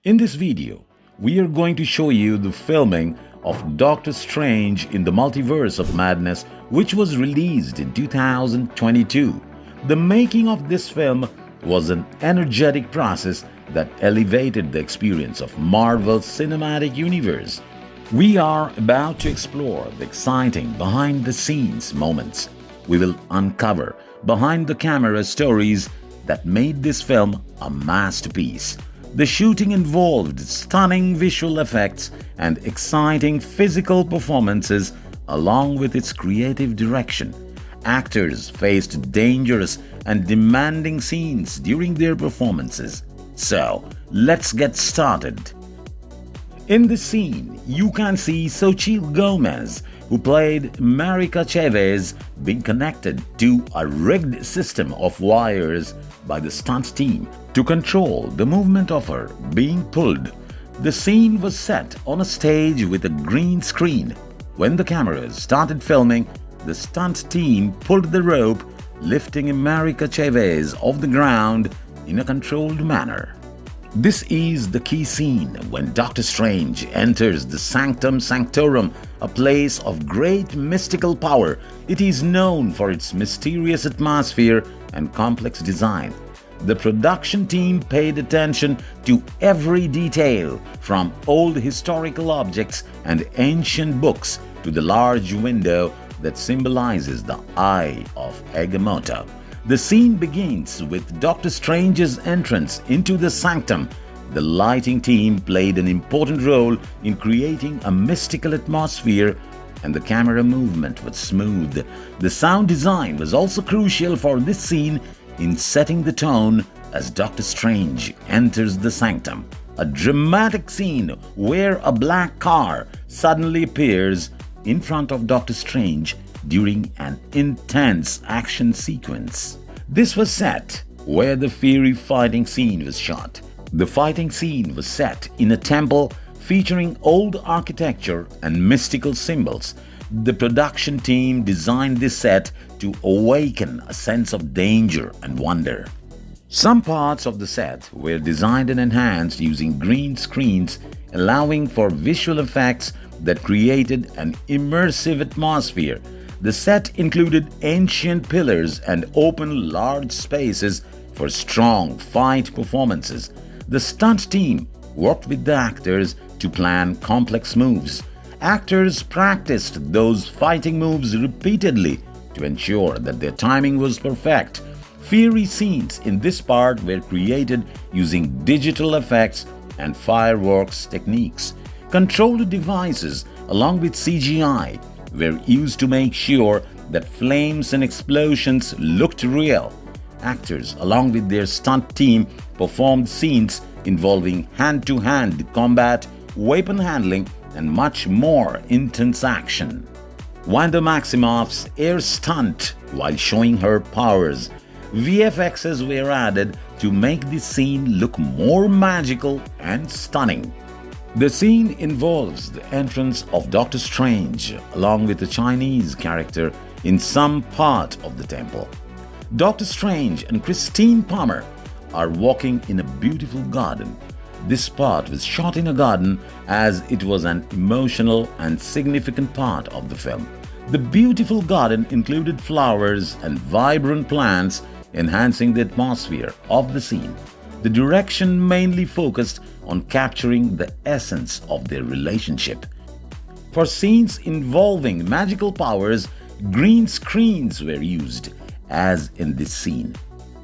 In this video, we are going to show you the filming of Doctor Strange in the Multiverse of Madness, which was released in 2022. The making of this film was an energetic process that elevated the experience of Marvel's cinematic universe. We are about to explore the exciting behind-the-scenes moments. We will uncover behind-the-camera stories that made this film a masterpiece. The shooting involved stunning visual effects and exciting physical performances along with its creative direction. Actors faced dangerous and demanding scenes during their performances. So, let's get started. In this scene, you can see Xochitl Gomez, who played Marika Chavez, being connected to a rigged system of wires by the stunt team to control the movement of her being pulled. The scene was set on a stage with a green screen. When the cameras started filming, the stunt team pulled the rope, lifting Marika Chavez off the ground in a controlled manner. This is the key scene when Doctor Strange enters the Sanctum Sanctorum, a place of great mystical power. It is known for its mysterious atmosphere and complex design. The production team paid attention to every detail, from old historical objects and ancient books to the large window that symbolizes the Eye of Agamotto. The scene begins with Doctor Strange's entrance into the sanctum. The lighting team played an important role in creating a mystical atmosphere, and the camera movement was smooth. The sound design was also crucial for this scene in setting the tone as Doctor Strange enters the sanctum. A dramatic scene where a black car suddenly appears in front of Doctor Strange during an intense action sequence. This was set where the fiery fighting scene was shot. The fighting scene was set in a temple featuring old architecture and mystical symbols. The production team designed this set to awaken a sense of danger and wonder. Some parts of the set were designed and enhanced using green screens, allowing for visual effects that created an immersive atmosphere. The set included ancient pillars and open large spaces for strong fight performances. The stunt team worked with the actors to plan complex moves. Actors practiced those fighting moves repeatedly to ensure that their timing was perfect. Fiery scenes in this part were created using digital effects and fireworks techniques. Controlled devices along with CGI were used to make sure that flames and explosions looked real. Actors, along with their stunt team, performed scenes involving hand-to-hand combat, weapon handling, and much more intense action. Wanda Maximoff's air stunt while showing her powers. VFXs were added to make the scene look more magical and stunning. The scene involves the entrance of Doctor Strange along with a Chinese character in some part of the temple. Doctor Strange and Christine Palmer are walking in a beautiful garden. This part was shot in a garden as it was an emotional and significant part of the film. The beautiful garden included flowers and vibrant plants, enhancing the atmosphere of the scene. The direction mainly focused on capturing the essence of their relationship. For scenes involving magical powers, green screens were used, as in this scene.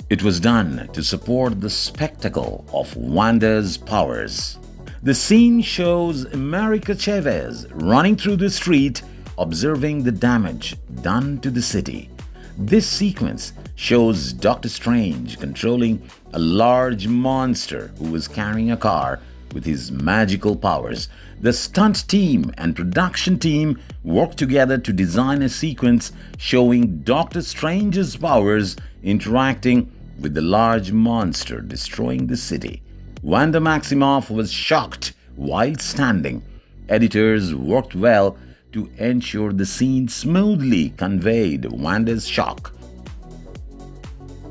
It was done to support the spectacle of Wanda's powers. The scene shows Marika Chavez running through the street, observing the damage done to the city. This sequence shows Doctor Strange controlling a large monster who was carrying a car with his magical powers. The stunt team and production team worked together to design a sequence showing Doctor Strange's powers interacting with the large monster destroying the city. Wanda Maximoff was shocked while standing. Editors worked well to ensure the scene smoothly conveyed Wanda's shock.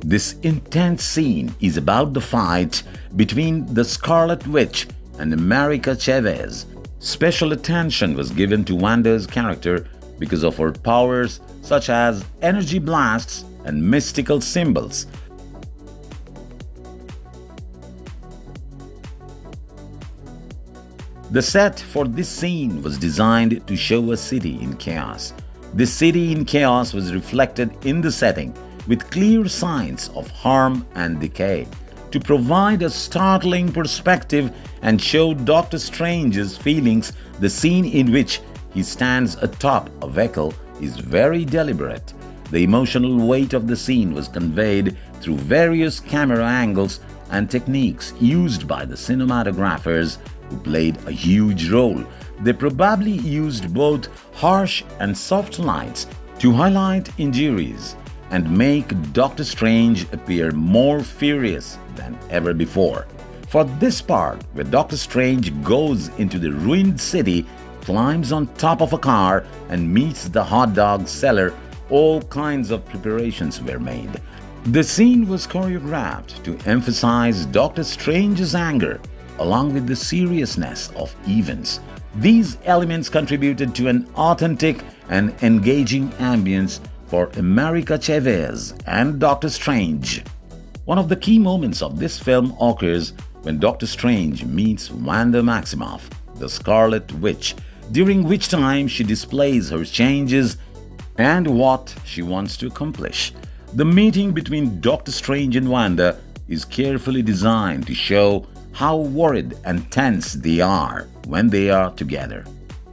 This intense scene is about the fight between the Scarlet Witch and America Chavez. Special attention was given to Wanda's character because of her powers such as energy blasts and mystical symbols. The set for this scene was designed to show a city in chaos. This city in chaos was reflected in the setting with clear signs of harm and decay. To provide a startling perspective and show Doctor Strange's feelings, the scene in which he stands atop a vehicle is very deliberate. The emotional weight of the scene was conveyed through various camera angles and techniques used by the cinematographers who played a huge role. They probably used both harsh and soft lights to highlight injuries and make Doctor Strange appear more furious than ever before. For this part, where Doctor Strange goes into the ruined city, climbs on top of a car, and meets the hot dog seller, all kinds of preparations were made. The scene was choreographed to emphasize Doctor Strange's anger along with the seriousness of events. These elements contributed to an authentic and engaging ambience for America Chavez and Doctor Strange. One of the key moments of this film occurs when Doctor Strange meets Wanda Maximoff, the Scarlet Witch, during which time she displays her changes and what she wants to accomplish. The meeting between Doctor Strange and Wanda is carefully designed to show how worried and tense they are when they are together.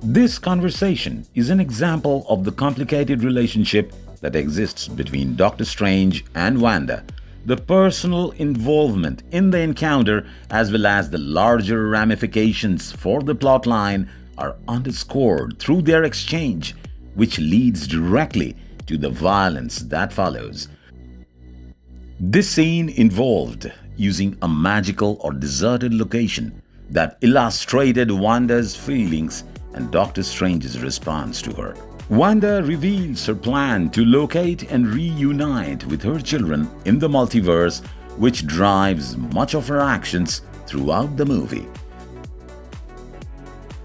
This conversation is an example of the complicated relationship that exists between Doctor Strange and Wanda. The personal involvement in the encounter as well as the larger ramifications for the plotline are underscored through their exchange, which leads directly to the violence that follows. This scene involved using a magical or deserted location that illustrated Wanda's feelings and Doctor Strange's response to her. Wanda reveals her plan to locate and reunite with her children in the multiverse, which drives much of her actions throughout the movie.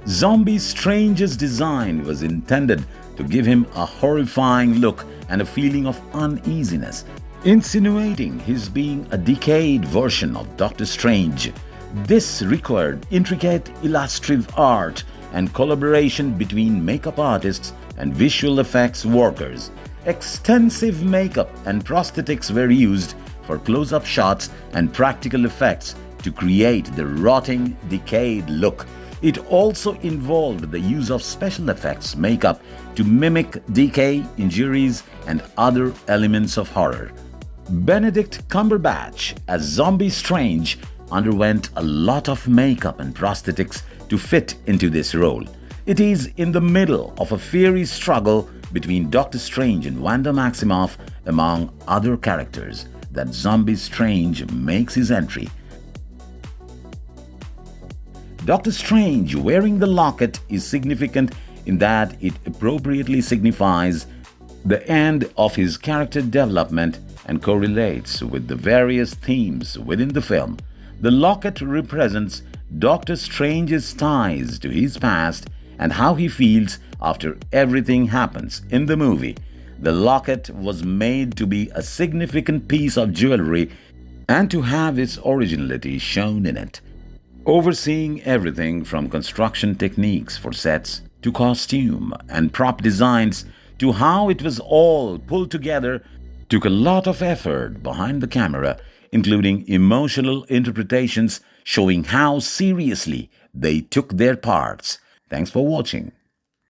Zombie Strange's design was intended to give him a horrifying look and a feeling of uneasiness, insinuating his being a decayed version of Doctor Strange. This required intricate illustrative art and collaboration between makeup artists and visual effects workers. Extensive makeup and prosthetics were used for close-up shots and practical effects to create the rotting, decayed look. It also involved the use of special effects makeup to mimic decay, injuries, and other elements of horror. Benedict Cumberbatch as Zombie Strange underwent a lot of makeup and prosthetics to fit into this role. It is in the middle of a fiery struggle between Doctor Strange and Wanda Maximoff, among other characters, that Zombie Strange makes his entry. Doctor Strange wearing the locket is significant in that it appropriately signifies the end of his character development and correlates with the various themes within the film. The locket represents Doctor Strange's ties to his past and how he feels after everything happens in the movie. The locket was made to be a significant piece of jewelry and to have its originality shown in it. Overseeing everything from construction techniques for sets to costume and prop designs to how it was all pulled together took a lot of effort behind the camera, including emotional interpretations showing how seriously they took their parts. Thanks for watching.